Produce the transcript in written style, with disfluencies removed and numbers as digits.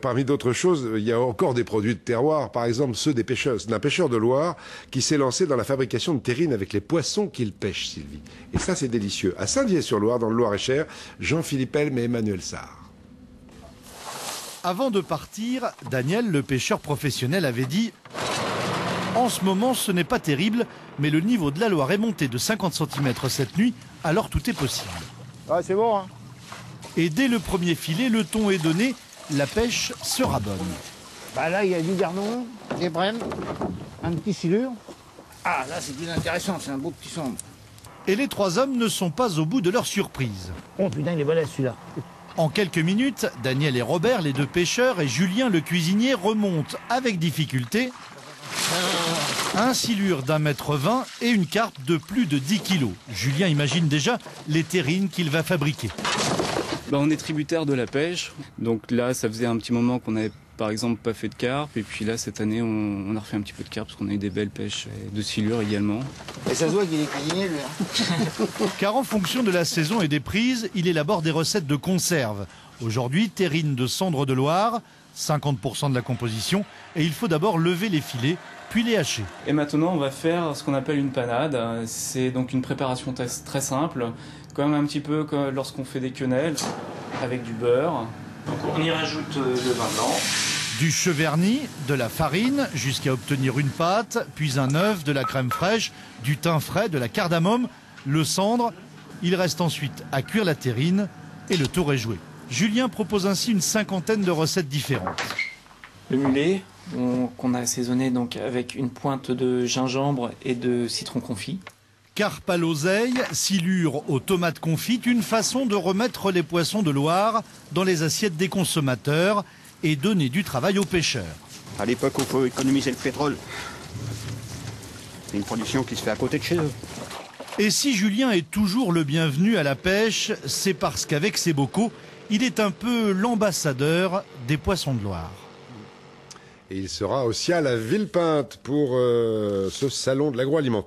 parmi d'autres choses, il y a encore des produits de terroir, par exemple ceux d'un pêcheur de Loire qui s'est lancé dans la fabrication de terrines avec les poissons qu'il pêche, Sylvie. Et ça, c'est délicieux. À Saint-Dié-sur-Loire, dans le Loir-et-Cher, Jean-Philippe Helm et Emmanuel Sarr. Avant de partir, Daniel, le pêcheur professionnel, avait dit « En ce moment, ce n'est pas terrible, mais le niveau de la Loire est monté de 50 cm cette nuit, alors tout est possible. » Ah, c'est bon, hein. Et dès le premier filet, le ton est donné, la pêche sera bonne. Bah là, il y a du gardon, des brèmes, un petit silure. Ah, là, c'est plus intéressant, c'est un beau petit sombre. Et les trois hommes ne sont pas au bout de leur surprise. Oh putain, il est balèze celui-là. En quelques minutes, Daniel et Robert, les deux pêcheurs, et Julien, le cuisinier, remontent avec difficulté un silure d'1,20 m et une carpe de plus de 10 kg. Julien imagine déjà les terrines qu'il va fabriquer. On est tributaire de la pêche, donc là ça faisait un petit moment qu'on n'avait par exemple pas fait de carpe, et puis là cette année on a refait un petit peu de carpe parce qu'on a eu des belles pêches et de silure également. Et ça se voit qu'il est cuisinier lui. Car en fonction de la saison et des prises, il élabore des recettes de conserve. Aujourd'hui, terrine de cendre de Loire, 50% de la composition, et il faut d'abord lever les filets, puis les hacher. Et maintenant on va faire ce qu'on appelle une panade, c'est donc une préparation très simple, comme un petit peu comme lorsqu'on fait des quenelles, avec du beurre. Donc on y rajoute le vin blanc. Du cheverny, de la farine, jusqu'à obtenir une pâte, puis un œuf, de la crème fraîche, du thym frais, de la cardamome, le cendre. Il reste ensuite à cuire la terrine et le tour est joué. Julien propose ainsi une cinquantaine de recettes différentes. Le mulet, qu'on a assaisonné donc avec une pointe de gingembre et de citron confit. Carpe à l'oseille, silure aux tomates confites, une façon de remettre les poissons de Loire dans les assiettes des consommateurs et donner du travail aux pêcheurs. À l'époque où il faut économiser le pétrole, c'est une production qui se fait à côté de chez eux. Et si Julien est toujours le bienvenu à la pêche, c'est parce qu'avec ses bocaux, il est un peu l'ambassadeur des poissons de Loire. Et il sera aussi à la Villepinte pour ce salon de l'agroalimentaire.